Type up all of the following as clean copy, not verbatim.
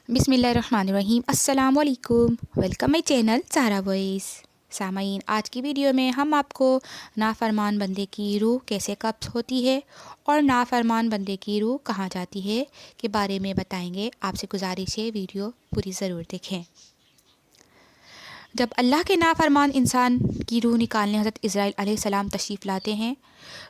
بسم اللہ الرحمن الرحیم۔ السلام علیکم، ویلکم مائی چینل سارا وائس۔ سامعین، آج کی ویڈیو میں ہم آپ کو نافرمان بندے کی روح کیسے قبض ہوتی ہے اور نافرمان بندے کی روح کہاں جاتی ہے کے بارے میں بتائیں گے۔ آپ سے گزارش ہے ویڈیو پوری ضرور دیکھیں۔ جب اللہ کے نافرمان انسان کی روح نکالنے حضرت عزرائیل علیہ السلام تشریف لاتے ہیں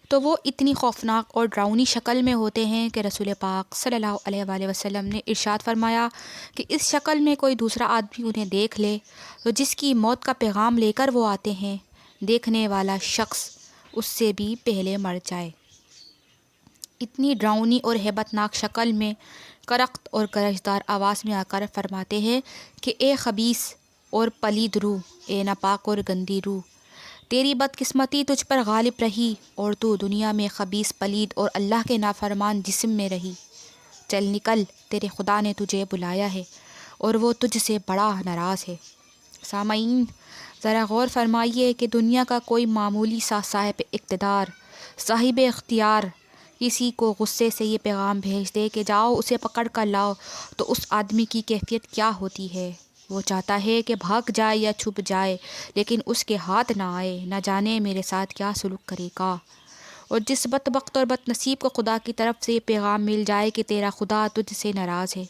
تو وہ اتنی خوفناک اور ڈراؤنی شکل میں ہوتے ہیں کہ رسول پاک صلی اللہ علیہ وآلہ وسلم نے ارشاد فرمایا کہ اس شکل میں کوئی دوسرا آدمی انہیں دیکھ لے تو جس کی موت کا پیغام لے کر وہ آتے ہیں، دیکھنے والا شخص اس سے بھی پہلے مر جائے۔ اتنی ڈراؤنی اور ہیبت ناک شکل میں کرخت اور گرجدار آواز میں آ کر فرماتے ہیں کہ اے خبیث اور پلید روح، اے ناپاک اور گندی روح، تیری بدقسمتی تجھ پر غالب رہی اور تو دنیا میں خبیث، پلید اور اللہ کے نافرمان جسم میں رہی۔ چل نکل، تیرے خدا نے تجھے بلایا ہے اور وہ تجھ سے بڑا ناراض ہے۔ سامعین، ذرا غور فرمائیے کہ دنیا کا کوئی معمولی سا صاحب اقتدار، صاحب اختیار کسی کو غصے سے یہ پیغام بھیج دے کہ جاؤ اسے پکڑ کر لاؤ، تو اس آدمی کی کیفیت کیا ہوتی ہے؟ وہ چاہتا ہے کہ بھاگ جائے یا چھپ جائے، لیکن اس کے ہاتھ نہ آئے، نہ جانے میرے ساتھ کیا سلوک کرے گا۔ اور جس بدبخت اور بد نصیب کو خدا کی طرف سے یہ پیغام مل جائے کہ تیرا خدا تجھ سے ناراض ہے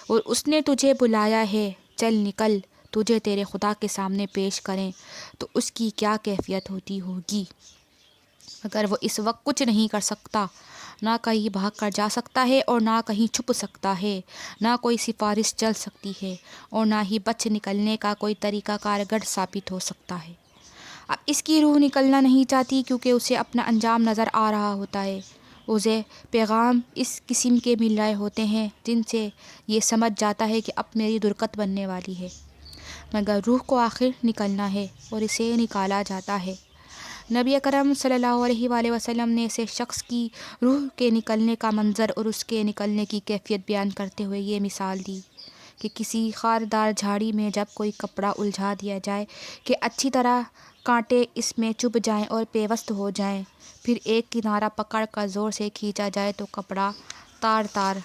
اور اس نے تجھے بلایا ہے، چل نکل، تجھے تیرے خدا کے سامنے پیش کریں، تو اس کی کیا کیفیت ہوتی ہوگی؟ اگر وہ اس وقت کچھ نہیں کر سکتا، نہ کہیں بھاگ کر جا سکتا ہے اور نہ کہیں چھپ سکتا ہے، نہ کوئی سفارش چل سکتی ہے اور نہ ہی بچ نکلنے کا کوئی طریقہ کارگر ثابت ہو سکتا ہے۔ اب اس کی روح نکلنا نہیں چاہتی کیونکہ اسے اپنا انجام نظر آ رہا ہوتا ہے۔ اسے پیغام اس قسم کے مل رہے ہوتے ہیں جن سے یہ سمجھ جاتا ہے کہ اب میری درگت بننے والی ہے، مگر روح کو آخر نکلنا ہے اور اسے نکالا جاتا ہے۔ نبی اکرم صلی اللہ علیہ وآلہ وسلم نے ایسے شخص کی روح کے نکلنے کا منظر اور اس کے نکلنے کی کیفیت بیان کرتے ہوئے یہ مثال دی کہ کسی خاردار جھاڑی میں جب کوئی کپڑا الجھا دیا جائے کہ اچھی طرح کانٹے اس میں چبھ جائیں اور پیوست ہو جائیں، پھر ایک کنارہ پکڑ کر زور سے کھینچا جائے تو کپڑا تار تار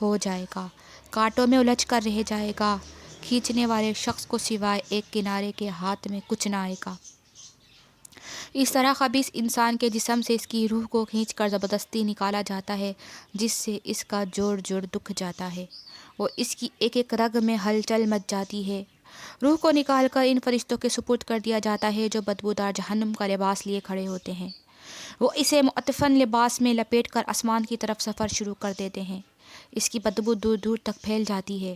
ہو جائے گا، کانٹوں میں الجھ کر رہ جائے گا، کھینچنے والے شخص کو سوائے ایک کنارے کے ہاتھ میں کچھ نہ آئے گا۔ اس طرح خبیث انسان کے جسم سے اس کی روح کو کھینچ کر زبردستی نکالا جاتا ہے، جس سے اس کا جوڑ جوڑ دکھ جاتا ہے اور اس کی ایک ایک رگ میں ہلچل مچ جاتی ہے۔ روح کو نکال کر ان فرشتوں کے سپرد کر دیا جاتا ہے جو بدبودار جہنم کا لباس لیے کھڑے ہوتے ہیں۔ وہ اسے معطفاً لباس میں لپیٹ کر آسمان کی طرف سفر شروع کر دیتے ہیں۔ اس کی بدبو دور دور تک پھیل جاتی ہے۔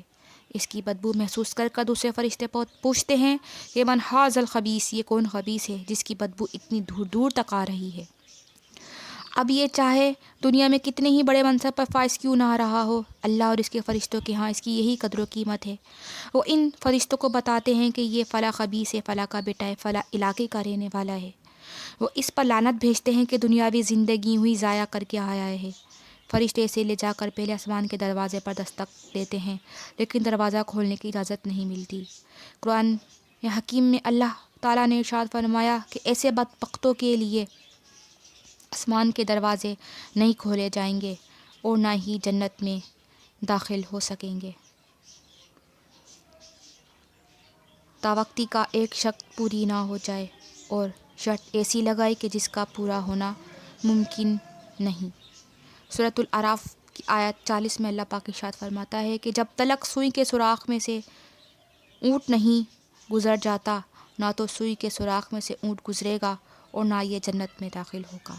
اس کی بدبو محسوس کر کر دوسرے فرشتے پوچھتے ہیں کہ من ھذا الخبیث، یہ کون خبیث ہے جس کی بدبو اتنی دور دور تک آ رہی ہے؟ اب یہ چاہے دنیا میں کتنے ہی بڑے منصب پر فائز کیوں نہ رہا ہو، اللہ اور اس کے فرشتوں کے ہاں اس کی یہی قدر و قیمت ہے۔ وہ ان فرشتوں کو بتاتے ہیں کہ یہ فلاں خبیث ہے، فلاں کا بیٹا ہے، فلاں علاقے کا رہنے والا ہے۔ وہ اس پر لعنت بھیجتے ہیں کہ دنیاوی زندگی ہوئی ضائع کر کے آیا ہے۔ فرشتے اسے لے جا کر پہلے آسمان کے دروازے پر دستک دیتے ہیں، لیکن دروازہ کھولنے کی اجازت نہیں ملتی۔ قرآن حکیم میں اللہ تعالیٰ نے ارشاد فرمایا کہ ایسے بدبختوں کے لیے آسمان کے دروازے نہیں کھولے جائیں گے اور نہ ہی جنت میں داخل ہو سکیں گے تاوقتی کا ایک شرط پوری نہ ہو جائے، اور شرط ایسی لگائی کہ جس کا پورا ہونا ممکن نہیں۔ سورۃ الاعراف کی آیت 40 میں اللہ پاک ارشاد فرماتا ہے کہ جب تلک سوئی کے سوراخ میں سے اونٹ نہیں گزر جاتا، نہ تو سوئی کے سوراخ میں سے اونٹ گزرے گا اور نہ یہ جنت میں داخل ہوگا۔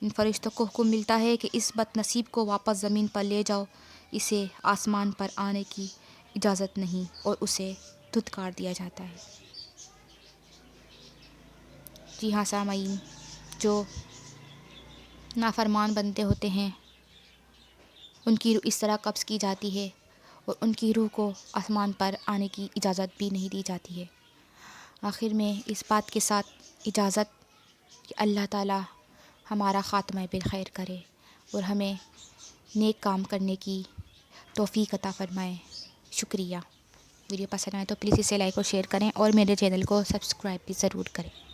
ان فرشتوں کو حکم ملتا ہے کہ اس بد نصیب کو واپس زمین پر لے جاؤ، اسے آسمان پر آنے کی اجازت نہیں، اور اسے دھتکار دیا جاتا ہے۔ جی ہاں سامعین، جو نافرمان بنتے ہوتے ہیں ان کی روح اس طرح قبض کی جاتی ہے اور ان کی روح کو آسمان پر آنے کی اجازت بھی نہیں دی جاتی ہے۔ آخر میں اس بات کے ساتھ اجازت کہ اللہ تعالیٰ ہمارا خاتمہ بالخیر کرے اور ہمیں نیک کام کرنے کی توفیق عطا فرمائے۔ شکریہ۔ ویڈیو پسند آئے تو پلیز اسے لائک اور شیئر کریں اور میرے چینل کو سبسکرائب بھی ضرور کریں۔